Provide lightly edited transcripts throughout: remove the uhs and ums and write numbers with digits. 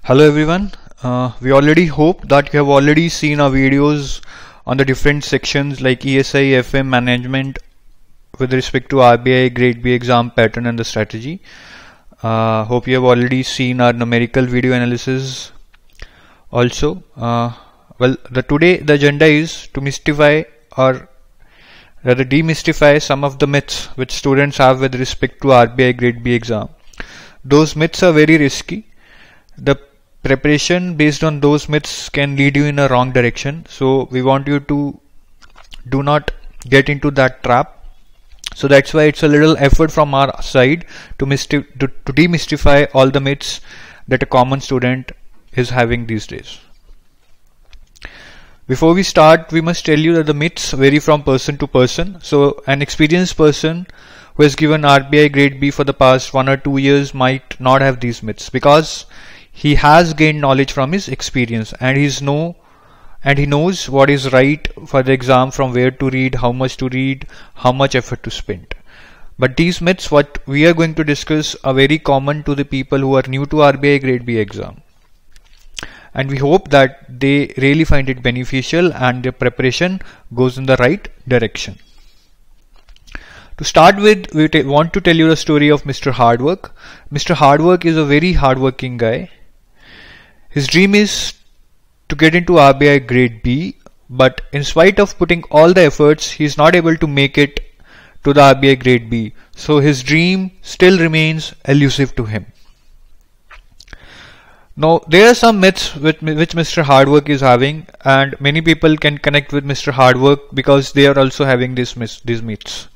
Hello everyone. We already hope that you have already seen our videos on the different sections like ESI, FM, management with respect to RBI Grade B exam pattern and the strategy. Hope you have already seen our numerical video analysis also. Today the agenda is to mystify or rather demystify some of the myths which students have with respect to RBI Grade B exam. Those myths are very risky. The preparation based on those myths can lead you in a wrong direction. So we want you to do not get into that trap. So that's why it's a little effort from our side to demystify all the myths that a common student is having these days. Before we start, we must tell you that the myths vary from person to person. So an experienced person who has given RBI Grade B for the past 1 or 2 years might not have these myths because he has gained knowledge from his experience and he knows what is right for the exam, from where to read, how much to read, how much effort to spend. But these myths what we are going to discuss are very common to the people who are new to RBI Grade B exam. And we hope that they really find it beneficial and their preparation goes in the right direction. To start with, we want to tell you the story of Mr. Hardwork. Mr. Hardwork is a very hardworking guy. His dream is to get into RBI Grade B, but in spite of putting all the efforts, he is not able to make it to the RBI Grade B. So his dream still remains elusive to him. Now, there are some myths which Mr. Hardwork is having, and many people can connect with Mr. Hardwork because they are also having these myths.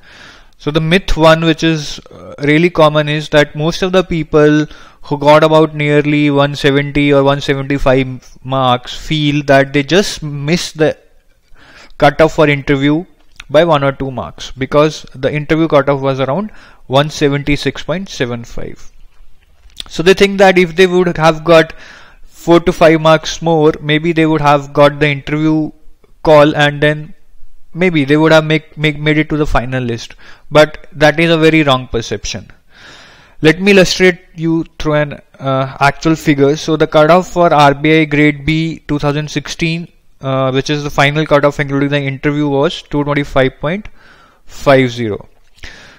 So the myth one, which is really common, is that most of the people who got about nearly 170 or 175 marks feel that they just missed the cutoff for interview by 1 or 2 marks because the interview cutoff was around 176.75. So they think that if they would have got 4 to 5 marks more, maybe they would have got the interview call and then maybe they would have made it to the final list. But that is a very wrong perception. Let me illustrate you through an actual figure. So the cutoff for RBI Grade B 2016, which is the final cutoff including the interview, was 225.50.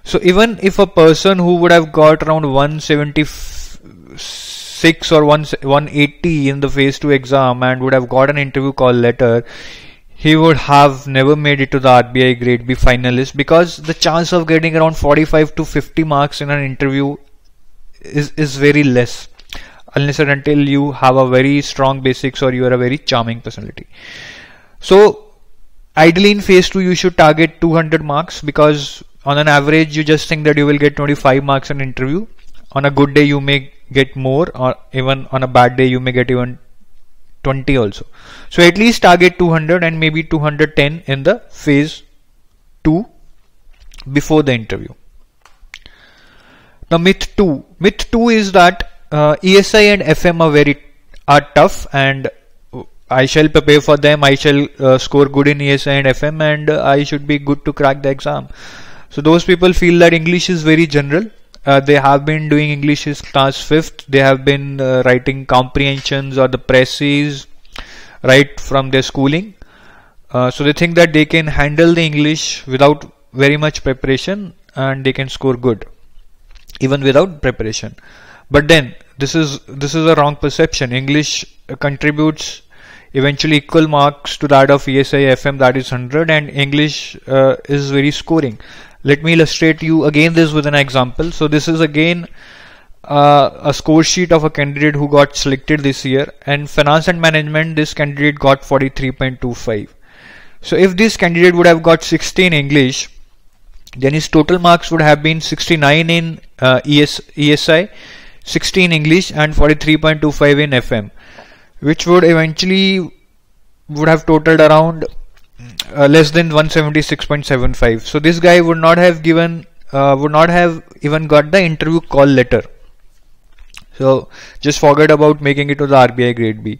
So even if a person who would have got around 176 or 180 in the phase 2 exam and would have got an interview call letter, he would have never made it to the RBI Grade B finalist because the chance of getting around 45 to 50 marks in an interview is very less, unless and until you have a very strong basics or you are a very charming personality. So ideally in phase 2 you should target 200 marks because on an average you just think that you will get 25 marks in an interview. On a good day you may get more, or even on a bad day you may get even 20 also. So at least target 200 and maybe 210 in the phase 2 before the interview. Now myth 2 is that ESI and FM are tough and I shall prepare for them. I shall score good in ESI and FM and I should be good to crack the exam. So those people feel that English is very general. They have been doing English as class 5th. They have been writing comprehensions or the presses right from their schooling. So they think that they can handle the English without very much preparation and they can score good even without preparation. But then this is a wrong perception. English contributes eventually equal marks to that of ESI FM, that is 100, and English is very scoring. Let me illustrate you again this with an example. So this is again a score sheet of a candidate who got selected this year, and finance and management this candidate got 43.25. So if this candidate would have got 60 in English, then his total marks would have been 69 in ESI, 60 in English and 43.25 in FM, which would eventually would have totaled around less than 176.75. So this guy would not have even got the interview call letter. So just forget about making it to the RBI Grade B.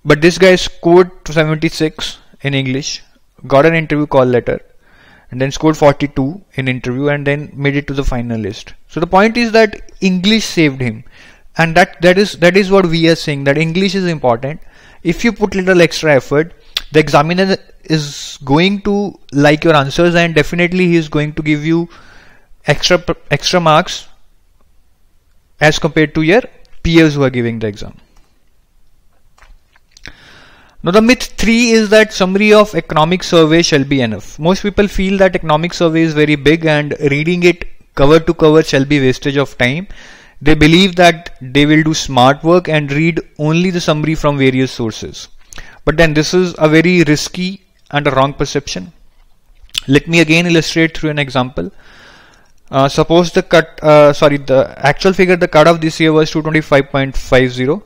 But this guy scored 76 in English, got an interview call letter, and then scored 42 in interview and then made it to the final list. So the point is that English saved him And that is what we are saying, that English is important. If you put little extra effort, the examiner is going to like your answers, and definitely he is going to give you extra marks as compared to your peers who are giving the exam. Now the myth 3 is that summary of economic survey shall be enough. Most people feel that economic survey is very big and reading it cover to cover shall be wastage of time. They believe that they will do smart work and read only the summary from various sources. But then this is a very risky and a wrong perception. Let me again illustrate through an example. Suppose the actual figure, the cutoff this year was 225.50,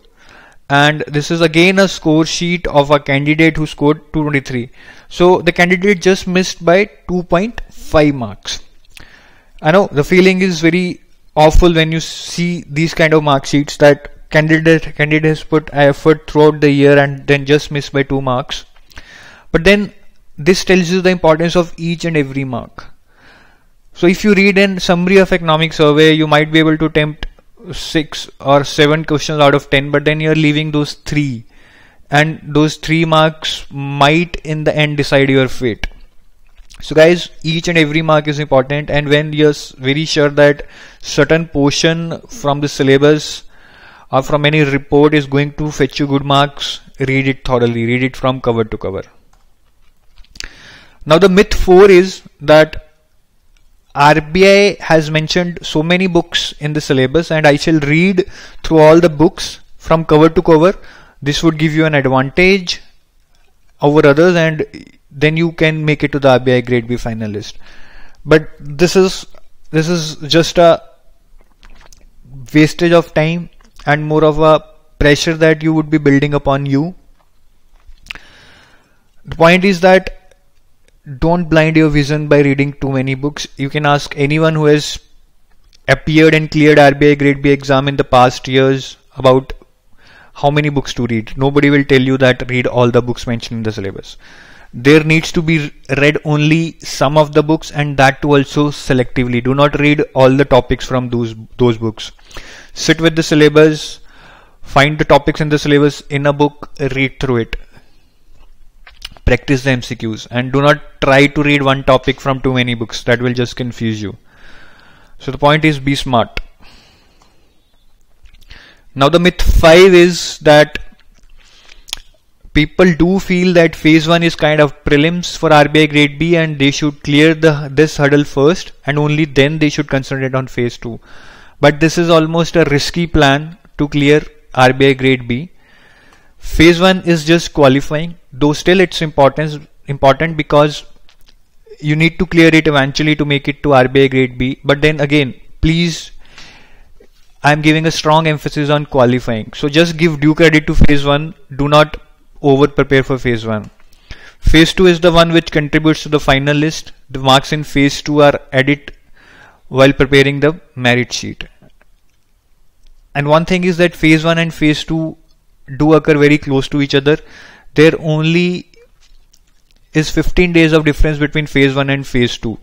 and this is again a score sheet of a candidate who scored 223. So the candidate just missed by 2.5 marks. I know the feeling is very awful when you see these kind of mark sheets, that candidate has put effort throughout the year and then just missed by 2 marks. But then this tells you the importance of each and every mark. So if you read in summary of economic survey, you might be able to attempt 6 or 7 questions out of 10, but then you're leaving those 3, and those 3 marks might in the end decide your fate. So guys, each and every mark is important, and when you're very sure that certain portion from the syllabus or from any report is going to fetch you good marks, read it thoroughly, read it from cover to cover. Now the myth 4 is that RBI has mentioned so many books in the syllabus and I shall read through all the books from cover to cover. This would give you an advantage over others, and then you can make it to the RBI Grade B finalist. But this is just a wastage of time and more of a pressure that you would be building upon you. The point is that don't blind your vision by reading too many books. You can ask anyone who has appeared and cleared RBI Grade B exam in the past years about how many books to read. Nobody will tell you that read all the books mentioned in the syllabus. There needs to be read only some of the books, and that too also selectively. Do not read all the topics from those books. Sit with the syllabus, find the topics in the syllabus in a book, read through it. Practice the MCQs, and do not try to read one topic from too many books. That will just confuse you. So the point is, be smart. Now the myth 5 is that people do feel that phase 1 is kind of prelims for RBI Grade B and they should clear this hurdle first and only then they should concentrate on phase 2. But this is almost a risky plan to clear RBI Grade B. Phase 1 is just qualifying, though still it's important because you need to clear it eventually to make it to RBI Grade B. But then again, please, I'm giving a strong emphasis on qualifying. So just give due credit to phase 1. Do not over prepare for phase 1. Phase 2 is the one which contributes to the final list. The marks in phase 2 are added while preparing the merit sheet. And one thing is that phase 1 and phase 2 do occur very close to each other. There only is 15 days of difference between phase 1 and phase 2.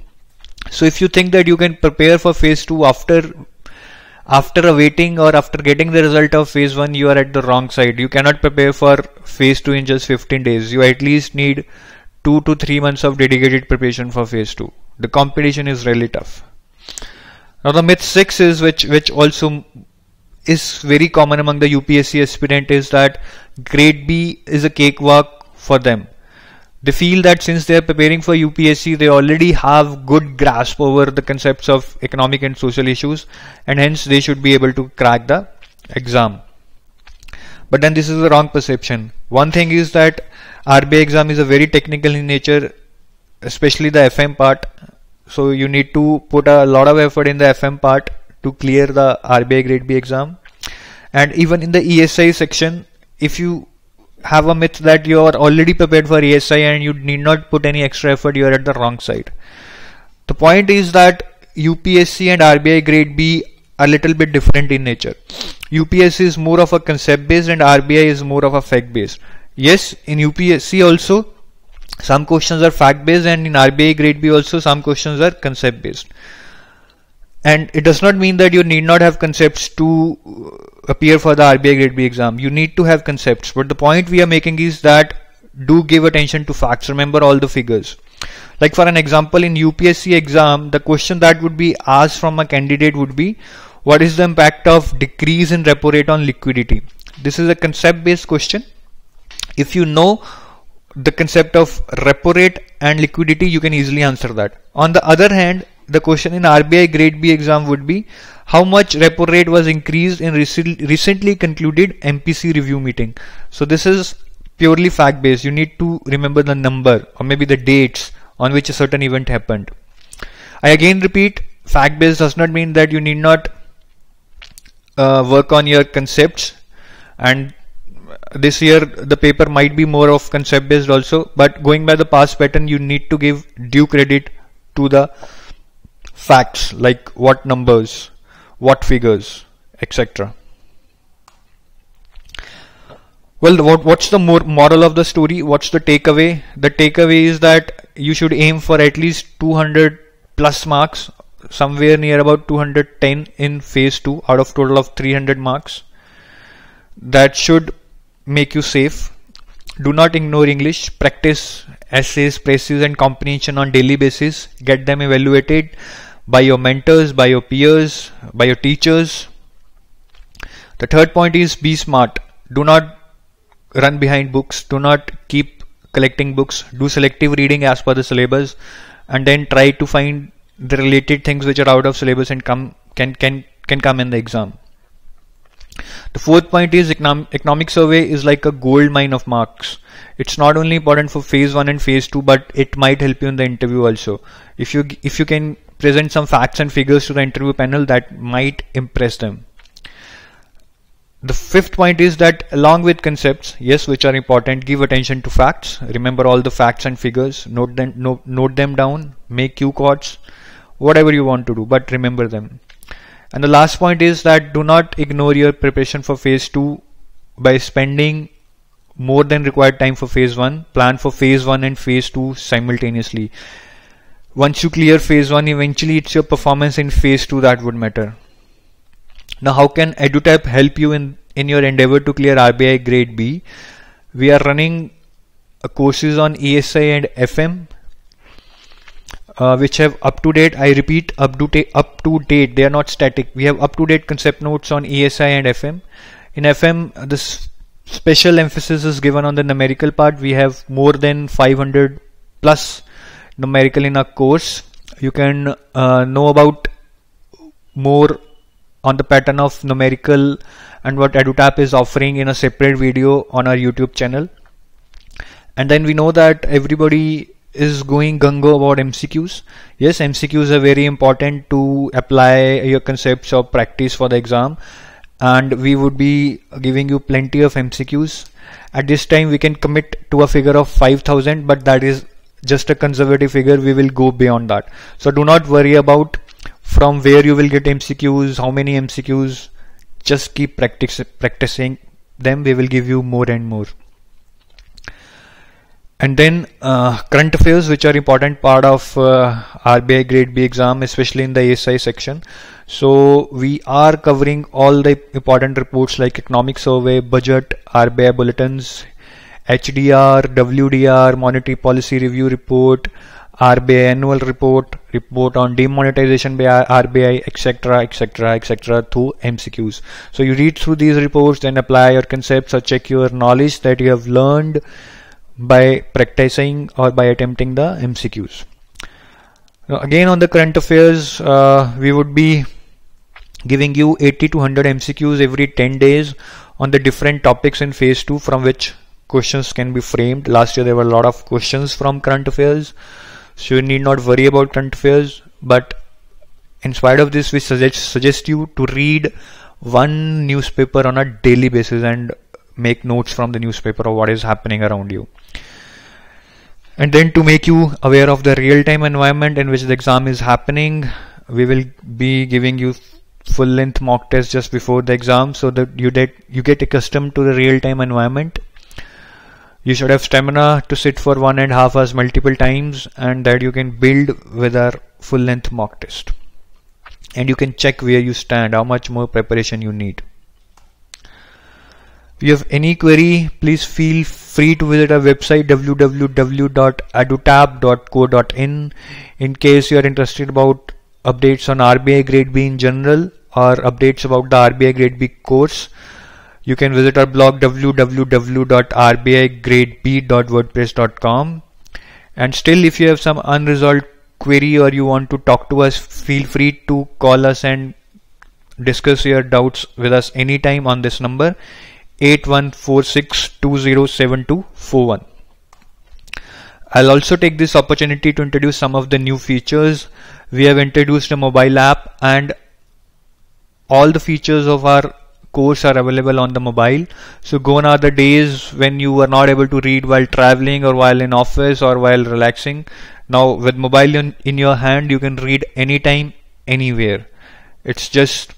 So if you think that you can prepare for phase 2 after awaiting or after getting the result of phase 1, you are at the wrong side. You cannot prepare for phase 2 in just 15 days. You at least need 2 to 3 months of dedicated preparation for phase 2. The competition is really tough. Now the myth 6 is which also is very common among the UPSC aspirant, is that grade B is a cakewalk for them. They feel that since they are preparing for UPSC, they already have good grasp over the concepts of economic and social issues, and hence they should be able to crack the exam. But then this is the wrong perception. One thing is that RBI exam is a very technical in nature, especially the FM part. So you need to put a lot of effort in the FM part to clear the RBI Grade B exam. And even in the ESI section, if you have a myth that you are already prepared for ESI and you need not put any extra effort, you are at the wrong side. The point is that UPSC and RBI Grade B are a little bit different in nature. UPSC is more of a concept based and RBI is more of a fact based. Yes, in UPSC also some questions are fact based, and in RBI Grade B also some questions are concept based. And it does not mean that you need not have concepts to appear for the RBI Grade B exam. You need to have concepts, but the point we are making is that do give attention to facts. Remember all the figures. Like for an example, in UPSC exam, the question that would be asked from a candidate would be, what is the impact of decrease in repo rate on liquidity? This is a concept based question. If you know the concept of repo rate and liquidity, you can easily answer that. On the other hand, the question in RBI Grade B exam would be, how much repo rate was increased in recently concluded MPC review meeting? So this is purely fact based. You need to remember the number or maybe the dates on which a certain event happened. I again repeat, fact based does not mean that you need not work on your concepts, and this year the paper might be more of concept based also, but going by the past pattern, you need to give due credit to the facts, like what numbers, what figures, etc. Well, what's the moral of the story? What's the takeaway? The takeaway is that you should aim for at least 200 plus marks, somewhere near about 210 in phase 2 out of total of 300 marks. That should make you safe. Do not ignore English. Practice essays, praise and comprehension on daily basis. Get them evaluated by your mentors, by your peers, by your teachers. The third point is be smart. Do not run behind books. Do not keep collecting books. Do selective reading as per the syllabus, and then try to find the related things which are out of syllabus and can come in the exam. The fourth point is economic survey is like a gold mine of marks. It's not only important for phase 1 and phase 2, but it might help you in the interview also. If you can present some facts and figures to the interview panel, that might impress them. The fifth point is that along with concepts, yes, which are important, give attention to facts. Remember all the facts and figures. Note them down. Make cue cards. Whatever you want to do, but remember them. And the last point is that do not ignore your preparation for phase 2 by spending more than required time for phase 1. Plan for phase 1 and phase 2 simultaneously. Once you clear phase 1, eventually it's your performance in phase 2 that would matter. Now, how can EduTap help you in your endeavor to clear RBI Grade B? We are running courses on ESI and FM, which have up to date, I repeat, up to date, they are not static. We have up to date concept notes on ESI and FM. In FM, this special emphasis is given on the numerical part. We have more than 500 plus numerical in our course. You can know about more on the pattern of numerical and what EduTap is offering in a separate video on our YouTube channel. And then we know that everybody is going gung-ho about MCQs. Yes, MCQs are very important to apply your concepts or practice for the exam, and we would be giving you plenty of MCQs. At this time we can commit to a figure of 5,000, but that is just a conservative figure. We will go beyond that. So do not worry about from where you will get MCQs, how many MCQs. Just keep practicing them. We will give you more and more. And then current affairs, which are important part of RBI Grade B exam, especially in the ASI section. So we are covering all the important reports like economic survey, budget, RBI bulletins, HDR, WDR, monetary policy review report, RBI annual report, report on demonetization by RBI, etc., etc., etc. through MCQs. So you read through these reports, then apply your concepts or check your knowledge that you have learned by practicing or by attempting the MCQs. Now again, on the current affairs, we would be giving you 80 to 100 MCQs every 10 days on the different topics in phase 2 from which questions can be framed. Last year there were a lot of questions from current affairs, so you need not worry about current affairs. But in spite of this, we suggest you to read one newspaper on a daily basis and make notes from the newspaper of what is happening around you. And then to make you aware of the real-time environment in which the exam is happening, we will be giving you full-length mock tests just before the exam so that you get accustomed to the real-time environment. You should have stamina to sit for 1.5 hours multiple times, and that you can build with our full-length mock test. And you can check where you stand, how much more preparation you need. If you have any query, please feel free to visit our website www.edutap.co.in. In case you are interested about updates on RBI Grade B in general or updates about the RBI Grade B course, you can visit our blog www.rbigradeb.wordpress.com. And still, if you have some unresolved query or you want to talk to us, feel free to call us and discuss your doubts with us anytime on this number 8146207241. I'll also take this opportunity to introduce some of the new features. We have introduced a mobile app, and all the features of our course are available on the mobile. So gone are the days when you were not able to read while traveling or while in office or while relaxing. Now with mobile in your hand, you can read anytime, anywhere. It's just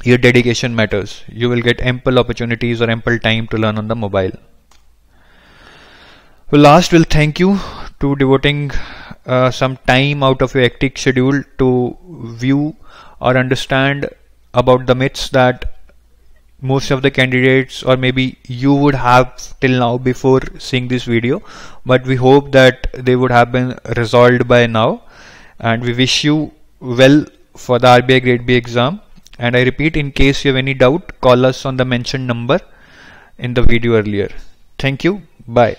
your dedication matters. You will get ample opportunities or ample time to learn on the mobile. Well, last, we'll thank you to devoting some time out of your hectic schedule to view or understand about the myths that most of the candidates or maybe you would have till now before seeing this video, but we hope that they would have been resolved by now, and we wish you well for the RBI Grade B exam. And I repeat, in case you have any doubt, call us on the mentioned number in the video earlier. Thank you. Bye.